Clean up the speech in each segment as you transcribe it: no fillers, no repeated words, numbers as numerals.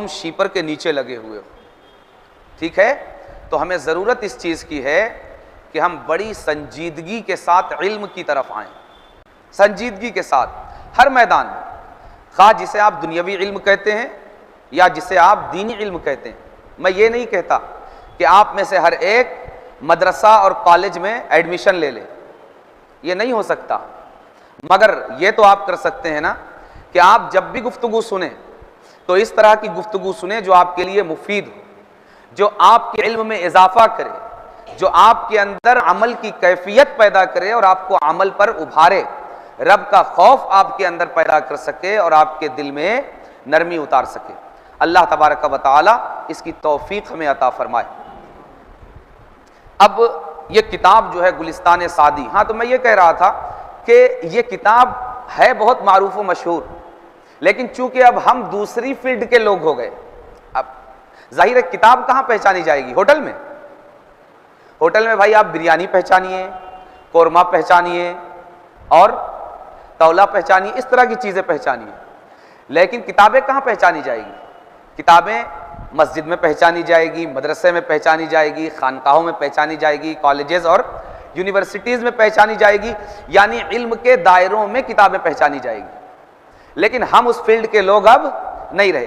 तुम शीपर के नीचे लगे हुए हो। ठीक है, तो हमें ज़रूरत इस चीज़ की है कि हम बड़ी संजीदगी के साथ इल्म की तरफ आएँ, संजीदगी के साथ हर मैदान में, खा जिसे आप दुनियावी इल्म कहते हैं या जिसे आप दीनी इल्म कहते हैं। मैं ये नहीं कहता कि आप में से हर एक मदरसा और कॉलेज में एडमिशन ले ले, ये नहीं हो सकता, मगर ये तो आप कर सकते हैं ना कि आप जब भी गुफ्तगू सुने तो इस तरह की गुफ्तगू सुने जो आपके लिए मुफीद हो, जो आपके इल्म में इजाफा करे, जो आपके अंदर अमल की कैफियत पैदा करे और आपको अमल पर उभारे, रब का खौफ आपके अंदर पैदा कर सके और आपके दिल में नरमी उतार सके। अल्लाह तबारक व तआला इसकी तौफीक हमें अता फरमाए। अब ये किताब जो है गुलिस्तान सादी, हाँ तो मैं ये कह रहा था कि ये किताब है बहुत मारूफ व मशहूर, लेकिन चूंकि अब हम दूसरी फील्ड के लोग हो गए, अब जाहिर है किताब कहाँ पहचानी जाएगी? होटल में। होटल में भाई आप बिरयानी पहचानिए, कोरमा पहचानिए और तौला पहचानिए, इस तरह की चीज़ें पहचानिए, लेकिन किताबें कहाँ पहचानी जाएगी? किताबें मस्जिद में पहचानी जाएगी, मदरसे में पहचानी जाएगी, खानकाहों में पहचानी जाएगी, कॉलेजेस और यूनिवर्सिटीज़ में पहचानी जाएगी, यानी इल्म के दायरों में किताबें पहचानी जाएगी। लेकिन हम उस फील्ड के लोग अब नहीं रहे,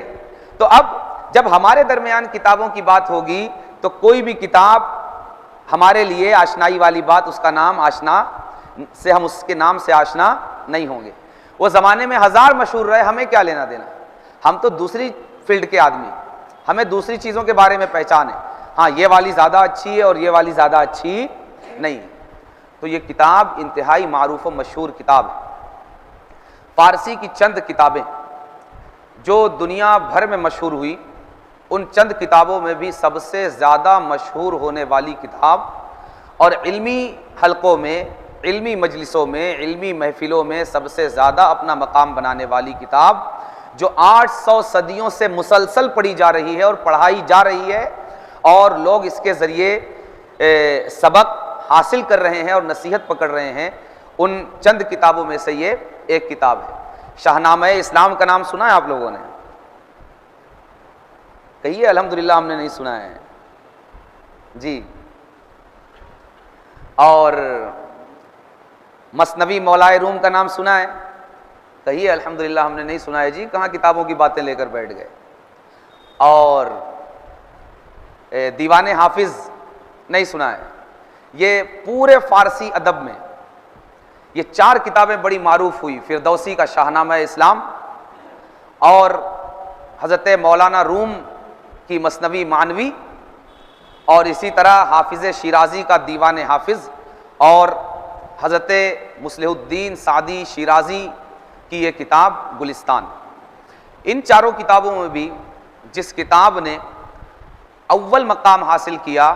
तो अब जब हमारे दरमियान किताबों की बात होगी तो कोई भी किताब हमारे लिए आशनाई वाली बात, उसका नाम आशना से, हम उसके नाम से आशना नहीं होंगे। वो ज़माने में हज़ार मशहूर रहे, हमें क्या लेना देना? हम तो दूसरी फील्ड के आदमी, हमें दूसरी चीज़ों के बारे में पहचान है। हाँ, ये वाली ज़्यादा अच्छी है और ये वाली ज़्यादा अच्छी नहीं। तो ये किताब इंतहाई मारूफ व मशहूर किताब है। फारसी की चंद किताबें जो दुनिया भर में मशहूर हुई, उन चंद किताबों में भी सबसे ज़्यादा मशहूर होने वाली किताब और इल्मी हलकों में, इल्मी मजलिसों में, इल्मी महफिलों में सबसे ज़्यादा अपना मकाम बनाने वाली किताब, जो 800 सदियों से मुसलसल पढ़ी जा रही है और पढ़ाई जा रही है और लोग इसके ज़रिए सबक हासिल कर रहे हैं और नसीहत पकड़ रहे हैं, उन चंद किताबों में से ये एक किताब है। शाहनामा इस्लाम का नाम सुना है आप लोगों ने? कहिए अल्हम्दुलिल्लाह, हमने नहीं सुना है जी। और मसनवी मौलाए रूम का नाम सुना है? कहिए अल्हम्दुलिल्लाह, हमने नहीं सुना है जी। कहाँ किताबों की बातें लेकर बैठ गए। और दीवाने हाफिज नहीं सुना है? ये पूरे फारसी अदब में ये 4 किताबें बड़ी मारूफ हुई, फिरदौसी का शाहनामा इस्लाम और हज़रत मौलाना रूम की मसनवी मानवी और इसी तरह हाफिज़ शिराज़ी का दीवान हाफिज़ और हज़रत मुस्लिहुद्दीन सादी शिराज़ी की ये किताब गुलिस्तान। इन चारों किताबों में भी जिस किताब ने अव्वल मकाम हासिल किया,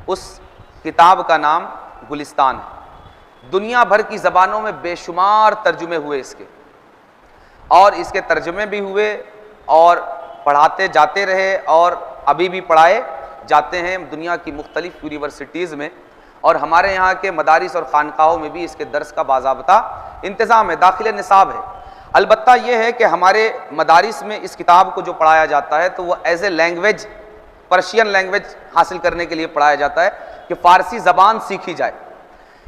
उस किताब का नाम गुलिस्तान है। दुनिया भर की ज़बानों में बेशुमार तर्जुमे हुए इसके, और इसके तर्जुमे भी हुए और पढ़ाते जाते रहे और अभी भी पढ़ाए जाते हैं दुनिया की मुख्तलिफ यूनिवर्सिटीज़ में, और हमारे यहाँ के मदारिस और खानकाहों में भी इसके दर्स का बाज़ाब्ता इंतज़ाम है, दाखिल निसाब है। अलबत्ता यह है कि हमारे मदारिस में इस किताब को जो पढ़ाया जाता है तो वह as a language, Persian language हासिल करने के लिए पढ़ाया जाता है कि फ़ारसी ज़बान सीखी जाए।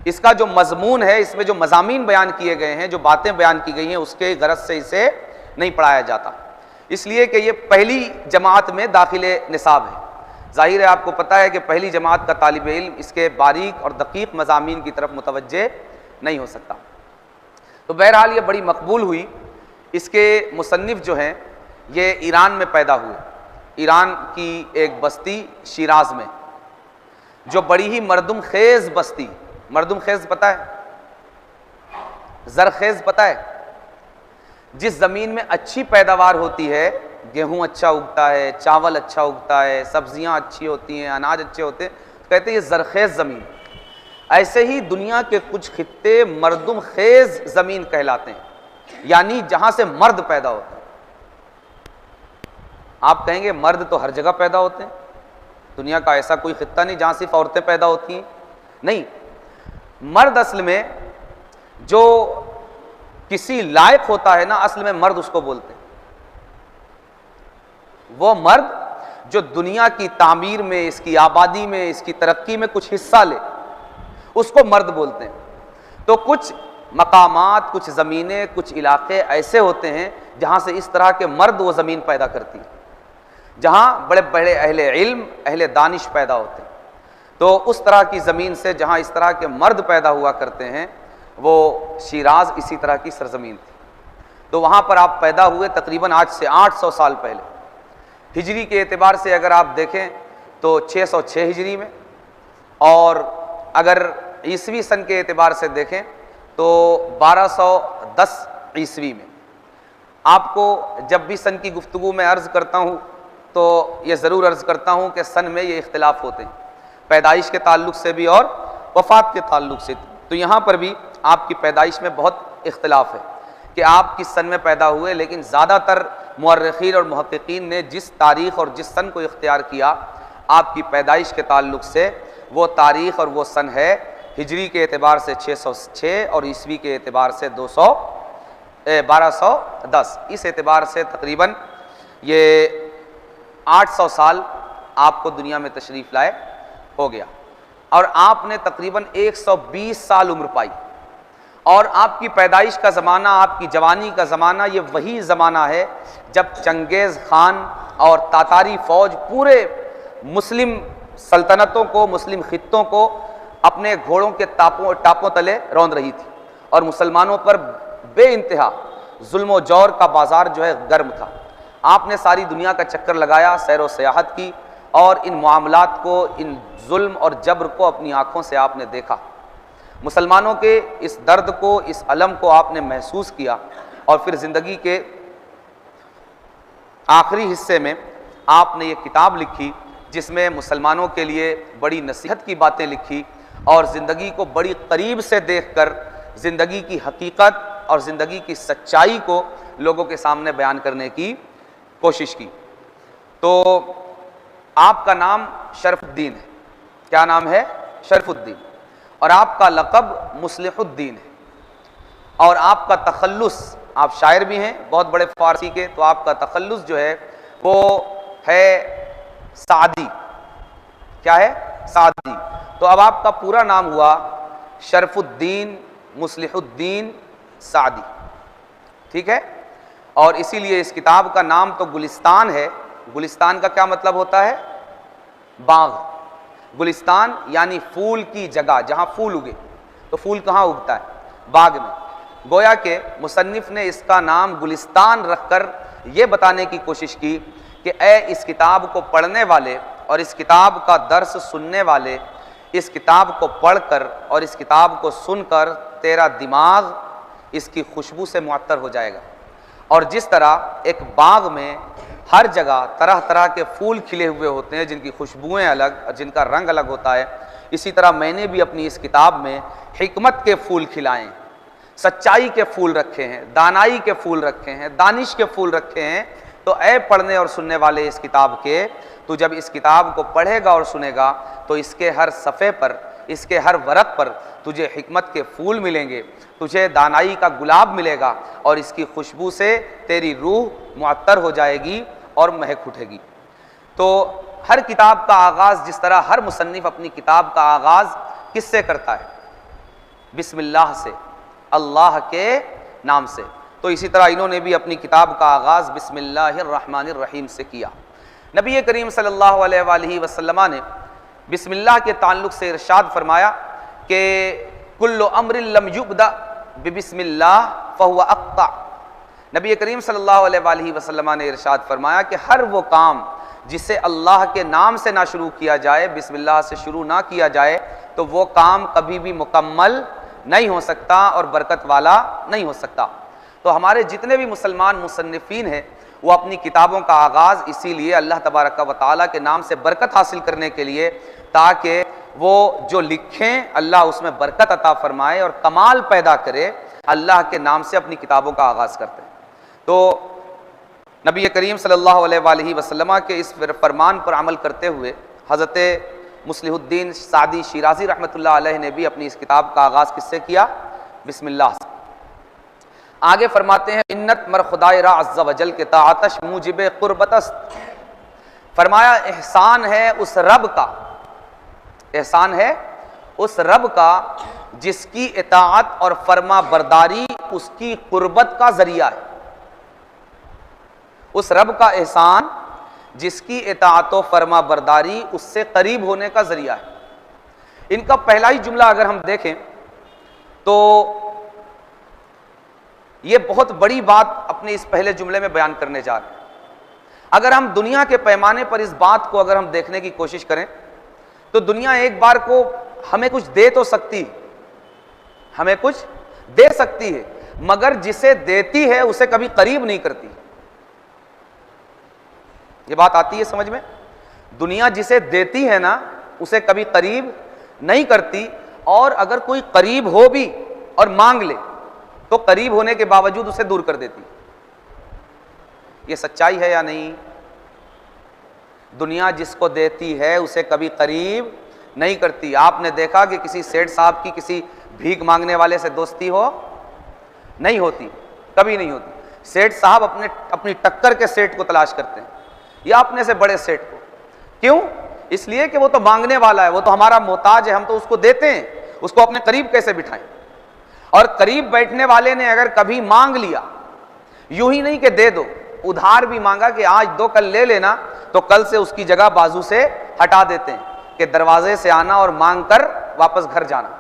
इसका जो मज़मून है, इसमें जो मज़ामीन बयान किए गए हैं, जो बातें बयान की गई हैं, उसके गरज से इसे नहीं पढ़ाया जाता, इसलिए कि ये पहली जमात में दाखिले निसाब है। ज़ाहिर है आपको पता है कि पहली जमात का तालिब इल्म इसके बारीक और दकीक मज़ामीन की तरफ मुतवज्जे नहीं हो सकता। तो बहरहाल ये बड़ी मकबूल हुई। इसके मुसन्निफ़ जो हैं ये ईरान में पैदा हुए, ईरान की एक बस्ती शिराज़ में, जो बड़ी ही मरदुम खेज़ बस्ती, मरदुम खेज़ पता है, ज़रखेज़ पता है, जिस ज़मीन में अच्छी पैदावार होती है, गेहूँ अच्छा उगता है, चावल अच्छा उगता है, सब्जियाँ अच्छी होती हैं, अनाज अच्छे होते हैं, तो कहते हैं ये ज़रखेज़ ज़मीन। ऐसे ही दुनिया के कुछ खित्ते मरदुम खेज़ ज़मीन कहलाते हैं, यानी जहाँ से मर्द पैदा होते हैं। आप कहेंगे मर्द तो हर जगह पैदा होते हैं, दुनिया का ऐसा कोई खित्ता नहीं जहाँ सिर्फ औरतें पैदा होती हैं, नहीं। मर्द असल में जो किसी लायक होता है ना, असल में मर्द उसको बोलते हैं। वो मर्द जो दुनिया की तामीर में, इसकी आबादी में, इसकी तरक्की में कुछ हिस्सा ले, उसको मर्द बोलते हैं। तो कुछ मकामात, कुछ ज़मीनें, कुछ इलाके ऐसे होते हैं जहाँ से इस तरह के मर्द वो ज़मीन पैदा करती है, जहाँ बड़े बड़े अहले इल्म, अहले दानिश पैदा होते हैं। तो उस तरह की ज़मीन से जहाँ इस तरह के मर्द पैदा हुआ करते हैं, वो शिराज़ इसी तरह की सरज़मीन थी। तो वहाँ पर आप पैदा हुए तकरीबन आज से 800 साल पहले। हिजरी के एतबार से अगर आप देखें तो 606 हिजरी में, और अगर ईसवी सन के एतबार से देखें तो 1210 ईसवी में। आपको जब भी सन की गुफ्तगू में अर्ज़ करता हूँ तो ये ज़रूर अर्ज़ करता हूँ कि सन में ये इख्तिलाफ़ होते हैं, पैदाइश के ताल्लुक़ से भी और वफ़ात के ताल्लुक़ से। तो यहाँ पर भी आपकी पैदाइश में बहुत इख्तिलाफ़ है कि आप किस सन में पैदा हुए, लेकिन ज़्यादातर मुअर्रिख़ीन और मुहक़्क़ीक़ीन ने जिस तारीख़ और जिस सन को इख्तियार किया आपकी पैदाइश के ताल्लुक़ से, वो तारीख़ और वो सन है हिजरी के एतबार से 606 और ईसवी के एतबार से 1210। इस एतबार से तकरीबन ये 800 साल आपको दुनिया में तशरीफ़ लाए हो गया, और आपने तकरीबन 120 साल उम्र पाई। और आपकी पैदाइश का ज़माना, आपकी जवानी का ज़माना, ये वही ज़माना है जब चंगेज़ ख़ान और तातारी फ़ौज पूरे मुस्लिम सल्तनतों को, मुस्लिम ख़ित्तों को अपने घोड़ों के टापों तले रौंद रही थी, और मुसलमानों पर बेइंतहा जुल्म व जौर का बाज़ार जो है गर्म था। आपने सारी दुनिया का चक्कर लगाया, सैर व सयाहत की, और इन मामलात को, इन जुल्म और जबर को अपनी आँखों से आपने देखा। मुसलमानों के इस दर्द को, इस अलम को आपने महसूस किया, और फिर ज़िंदगी के आखिरी हिस्से में आपने ये किताब लिखी जिसमें मुसलमानों के लिए बड़ी नसीहत की बातें लिखी, और ज़िंदगी को बड़ी करीब से देखकर ज़िंदगी की हकीकत और ज़िंदगी की सच्चाई को लोगों के सामने बयान करने की कोशिश की। तो आपका नाम शरफुद्दीन है। क्या नाम है? शरफुद्दीन। और आपका लक़ब मुस्लिहुद्दीन है, और आपका तखल्लुस, आप शायर भी हैं बहुत बड़े फ़ारसी के, तो आपका तखल्लुस जो है वो है सादी। क्या है? सादी। तो अब आपका पूरा नाम हुआ शरफुद्दीन मुस्लिहुद्दीन सादी, ठीक है। और इसीलिए इस किताब का नाम तो गुलिस्तान है। गुलिस्तान का क्या मतलब होता है? बाग। गुलिस्तान यानी फूल की जगह, जहाँ फूल उगे। तो फूल कहाँ उगता है? बाग में। गोया के मुसन्निफ ने इसका नाम गुलिस्तान रखकर ये बताने की कोशिश की कि ए इस किताब को पढ़ने वाले और इस किताब का दर्स सुनने वाले, इस किताब को पढ़कर और इस किताब को सुनकर तेरा दिमाग इसकी खुशबू से मुअत्तर हो जाएगा। और जिस तरह एक बाग में हर जगह तरह तरह के फूल खिले हुए होते हैं जिनकी खुशबुएं अलग और जिनका रंग अलग होता है, इसी तरह मैंने भी अपनी इस किताब में हिकमत के फूल खिलाए, सच्चाई के फूल रखे हैं, दानाई के फूल रखे हैं, दानिश के फूल रखे हैं। तो ऐ पढ़ने और सुनने वाले इस किताब के, तो जब इस किताब को पढ़ेगा और सुनेगा तो इसके हर सफ़े पर, इसके हर वरक पर तुझे हिकमत के फूल मिलेंगे, तुझे दानाई का गुलाब मिलेगा, और इसकी खुशबू से तेरी रूह मुअत्तर हो जाएगी और महक उठेगी। तो हर किताब का आगाज़, जिस तरह हर मुसन्निफ अपनी किताब का आगाज़ किससे करता है? बिस्मिल्लाह से, अल्लाह के नाम से। तो इसी तरह इन्होंने भी अपनी किताब का आगाज़ बिस्मिल्लाहिर्रहमानिर्रहीम से किया। नबी करीम सल्लल्लाहु अलैहि वसल्लम ने बिस्मिल्लाह के ताल्लुक़ से इरशाद फरमाया कि कुल्लु अम्रिन लम युब्दा बिस्मिल्लाह फहुवा अक़्ता। नबी करीम सल्लल्लाहु अलैहि वसल्लम ने इरशाद फरमाया कि हर वो काम जिसे अल्लाह के नाम से ना शुरू किया जाए, बिस्मिल्लाह से शुरू ना किया जाए, तो वो काम कभी भी मुकम्मल नहीं हो सकता और बरकत वाला नहीं हो सकता। तो हमारे जितने भी मुसलमान मुसन्निफ़ीन हैं वो अपनी किताबों का आगाज़ इसीलिए अल्लाह तबारक व तआला के नाम से बरकत हासिल करने के लिए, ताकि वो जो लिखें अल्लाह उसमें बरकत अता फरमाए और कमाल पैदा करे, अल्लाह के नाम से अपनी किताबों का आगाज़ करते हैं। तो नबी करीम सल्लल्लाहु अलैहि वसल्लम के इस फरमान पर अमल करते हुए हज़रत मुस्लिहुद्दीन सादी शिराज़ी रहमतुल्लाह अलैह ने भी अपनी इस किताब का आगाज़ किससे किया? बिस्मिल्लाह से। आगे फरमाते हैं, इन्नत मर खुदाए रा अज़्ज़ा वजल के ताअतश मुजिब क़ुर्बतस्त फरमाया एहसान है उस रब का, एहसान है उस रब का जिसकी इताअत और फर्मा बरदारी उसकी कुर्बत का जरिया है। उस रब का एहसान जिसकी इताअत और फर्मा बरदारी उससे करीब होने का जरिया है। इनका पहला ही जुमला अगर हम देखें तो यह बहुत बड़ी बात अपने इस पहले जुमले में बयान करने जा रहे हैं। अगर हम दुनिया के पैमाने पर इस बात को अगर हम देखने की कोशिश करें तो दुनिया एक बार को हमें कुछ दे तो सकती है, हमें कुछ दे सकती है, मगर जिसे देती है उसे कभी करीब नहीं करती। ये बात आती है समझ में? दुनिया जिसे देती है ना उसे कभी करीब नहीं करती, और अगर कोई करीब हो भी और मांग ले तो करीब होने के बावजूद उसे दूर कर देती। ये सच्चाई है या नहीं? दुनिया जिसको देती है उसे कभी करीब नहीं करती। आपने देखा कि किसी सेठ साहब की किसी भीख मांगने वाले से दोस्ती हो? नहीं होती, कभी नहीं होती। सेठ साहब अपनी टक्कर के सेठ को तलाश करते हैं या अपने से बड़े सेठ को। क्यों? इसलिए कि वो तो मांगने वाला है, वो तो हमारा मोहताज है, हम तो उसको देते हैं, उसको अपने करीब कैसे बिठाएं। और करीब बैठने वाले ने अगर कभी मांग लिया, यूं ही नहीं कि दे दो, उधार भी मांगा कि आज दो कल ले लेना, तो कल से उसकी जगह बाजू से हटा देते हैं कि दरवाजे से आना और मांग कर वापस घर जाना।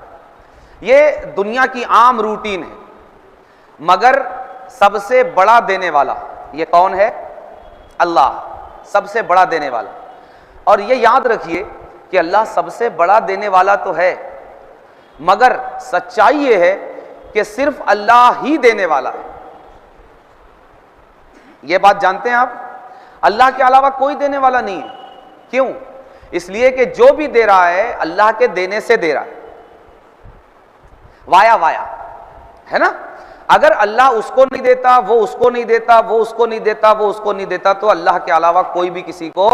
ये दुनिया की आम रूटीन है। मगर सबसे बड़ा देने वाला ये कौन है? अल्लाह, सबसे बड़ा देने वाला। और ये याद रखिए कि अल्लाह सबसे बड़ा देने वाला तो है, मगर सच्चाई ये है कि सिर्फ अल्लाह ही देने वाला है। ये बात जानते हैं आप? अल्लाह के अलावा कोई देने वाला नहीं है। क्यों? इसलिए कि जो भी दे रहा है अल्लाह के देने से दे रहा है, वाया वाया, है ना? अगर अल्लाह उसको नहीं देता, वो उसको नहीं देता, वो उसको नहीं देता, वो उसको नहीं देता, तो अल्लाह के अलावा कोई भी किसी को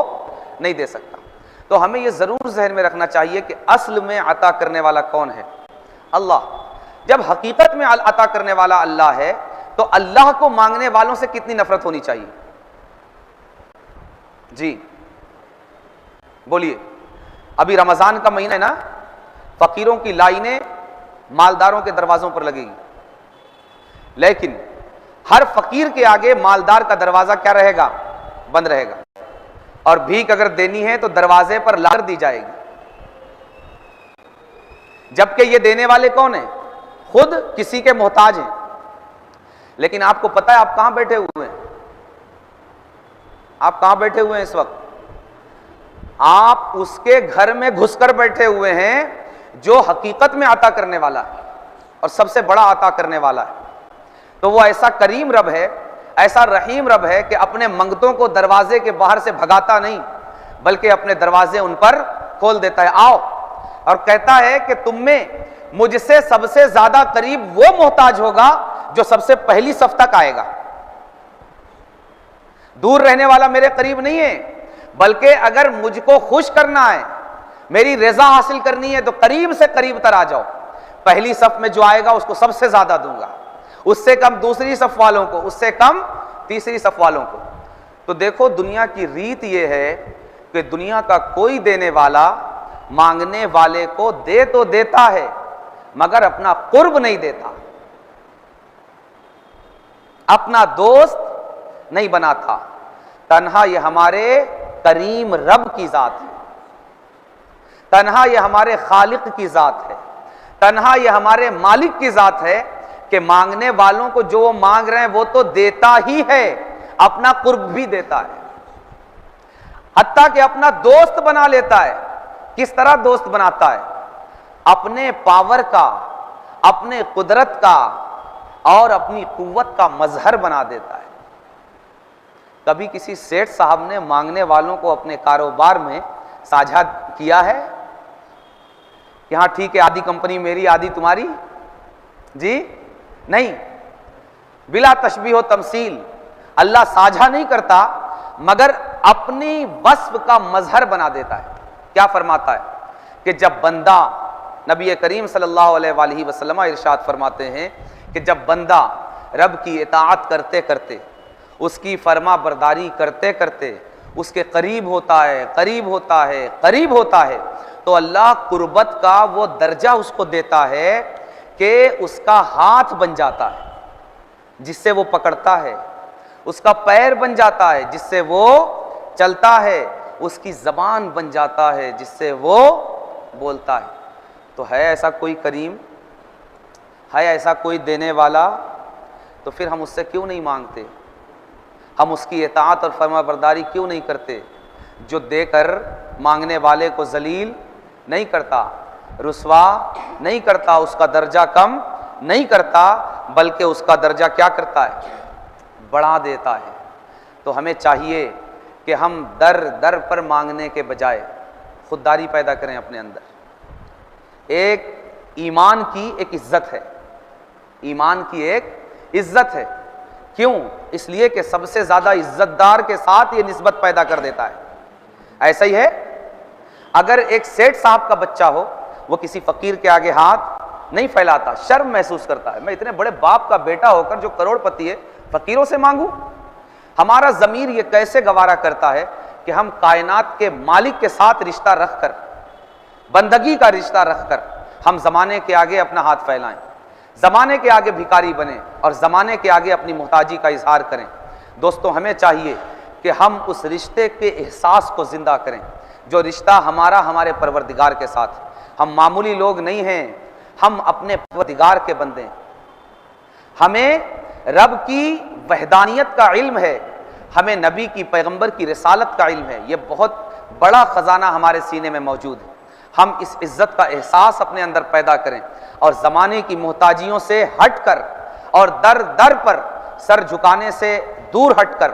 नहीं दे सकता। तो हमें यह जरूर जहन में रखना चाहिए कि असल में अता करने वाला कौन है? अल्लाह। जब हकीकत में अता करने वाला अल्लाह है तो अल्लाह को मांगने वालों से कितनी नफरत होनी चाहिए? जी बोलिए। अभी रमजान का महीना है ना, फकीरों की लाइनें मालदारों के दरवाजों पर लगेगी, लेकिन हर फकीर के आगे मालदार का दरवाजा क्या रहेगा? बंद रहेगा। और भीख अगर देनी है तो दरवाजे पर लाकर दी जाएगी, जबकि ये देने वाले कौन है? खुद किसी के मोहताज हैं। लेकिन आपको पता है आप कहां बैठे हुए हैं? आप कहां बैठे हुए हैं इस वक्त? आप उसके घर में घुसकर बैठे हुए हैं जो हकीकत में अता करने वाला है और सबसे बड़ा अता करने वाला है। तो वो ऐसा करीम रब है, ऐसा रहीम रब है कि अपने मंगतों को दरवाजे के बाहर से भगाता नहीं, बल्कि अपने दरवाजे उन पर खोल देता है। आओ, और कहता है कि तुम में मुझसे सबसे ज्यादा करीब वो मोहताज होगा जो सबसे पहली सफ तक आएगा। दूर रहने वाला मेरे करीब नहीं है, बल्कि अगर मुझको खुश करना है, मेरी रजा हासिल करनी है, तो करीब से करीब तर आ जाओ। पहली सफ में जो आएगा उसको सबसे ज्यादा दूंगा, उससे कम दूसरी सफ वालों को, उससे कम तीसरी सफ वालों को। तो देखो दुनिया की रीत यह है कि दुनिया का कोई देने वाला मांगने वाले को दे तो देता है, मगर अपना कुर्ब नहीं देता, अपना दोस्त नहीं बनाता। तन्हा ये हमारे करीम रब की जात है, तन्हा ये हमारे खालिक की जात है, तन्हा ये हमारे मालिक की जात है कि मांगने वालों को जो वो मांग रहे हैं वो तो देता ही है, अपना कुर्ब भी देता है, हत्ता कि अपना दोस्त बना लेता है। किस तरह दोस्त बनाता है? अपने पावर का, अपने कुदरत का और अपनी कुव्वत का मजहर बना देता है। कभी किसी सेठ साहब ने मांगने वालों को अपने कारोबार में साझा किया है? यहां ठीक है, आधी कंपनी मेरी आधी तुम्हारी? जी नहीं, बिला तशबीह व तमसील अल्लाह साझा नहीं करता, मगर अपनी वस्फ का मजहर बना देता है। क्या फरमाता है कि जब बंदा, नबी करीम सल्लल्लाहु अलैहि वसल्लम इरशाद फरमाते हैं कि जब बंदा रब की इताअत करते करते, उसकी फरमा बरदारी करते करते, उसके करीब होता है, करीब होता है, करीब होता है, तो अल्लाह कुर्बत का वो दर्जा उसको देता है कि उसका हाथ बन जाता है जिससे वो पकड़ता है, उसका पैर बन जाता है जिससे वो चलता है, उसकी जबान बन जाता है जिससे वो बोलता है। तो है ऐसा कोई करीम, है ऐसा कोई देने वाला, तो फिर हम उससे क्यों नहीं मांगते? हम उसकी इताअत और फरमाबरदारी क्यों नहीं करते? जो देकर मांगने वाले को जलील नहीं करता, रुसवा नहीं करता, उसका दर्जा कम नहीं करता, बल्कि उसका दर्जा क्या करता है? बढ़ा देता है। तो हमें चाहिए कि हम दर दर पर मांगने के बजाय खुददारी पैदा करें अपने अंदर। एक ईमान की एक इज्जत है, ईमान की एक इज्जत है। क्यों? इसलिए कि सबसे ज्यादा इज्जतदार के साथ ये निस्बत पैदा कर देता है। ऐसा ही है, अगर एक सेठ साहब का बच्चा हो, वो किसी फकीर के आगे हाथ नहीं फैलाता, शर्म महसूस करता है, मैं इतने बड़े बाप का बेटा होकर जो करोड़पति है फकीरों से मांगू। हमारा जमीर ये कैसे गवारा करता है कि हम कायनात के मालिक के साथ रिश्ता रखकर, बंदगी का रिश्ता रखकर हम जमाने के आगे अपना हाथ फैलाएं, जमाने के आगे भिखारी बने और जमाने के आगे अपनी मोहताजी का इजहार करें। दोस्तों, हमें चाहिए कि हम उस रिश्ते के एहसास को जिंदा करें जो रिश्ता हमारा हमारे परवरदिगार के साथ। हम मामूली लोग नहीं हैं, हम अपने परवरदिगार के बंदे हैं। हमें रब की वहदानियत का इल्म है, हमें नबी की पैगंबर की रिसालत का इल्म है। यह बहुत बड़ा खजाना हमारे सीने में मौजूद है। हम इस इज्जत का एहसास अपने अंदर पैदा करें और ज़माने की मोहताजियों से हटकर और दर दर पर सर झुकाने से दूर हटकर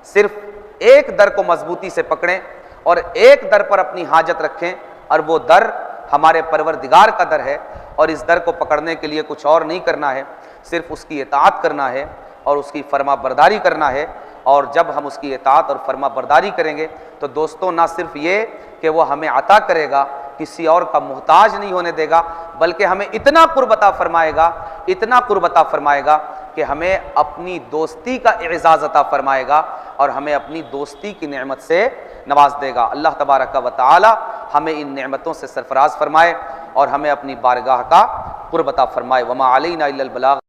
सिर्फ एक दर को मजबूती से पकड़ें और एक दर पर अपनी हाजत रखें, और वो दर हमारे परवरदिगार का दर है। और इस दर को पकड़ने के लिए कुछ और नहीं करना है, सिर्फ उसकी इताअत करना है और उसकी फरमा बरदारी करना है। और जब हम उसकी इताअत और फरमा बरदारी करेंगे तो दोस्तों, ना सिर्फ ये कि वो हमें अता करेगा, किसी और का मोहताज नहीं होने देगा, बल्कि हमें इतना कुर्ब अता फरमाएगा, इतना कुर्ब अता फरमाएगा कि हमें अपनी दोस्ती का एजाज़ अता फरमाएगा और हमें अपनी दोस्ती की नेमत से नवाज देगा। अल्लाह तबारक व तआला हमें इन नेमतों से सरफराज फरमाए और हमें अपनी बारगाह का कुर्ब अता फरमाए। वमा अलैना इल्लल बलाग।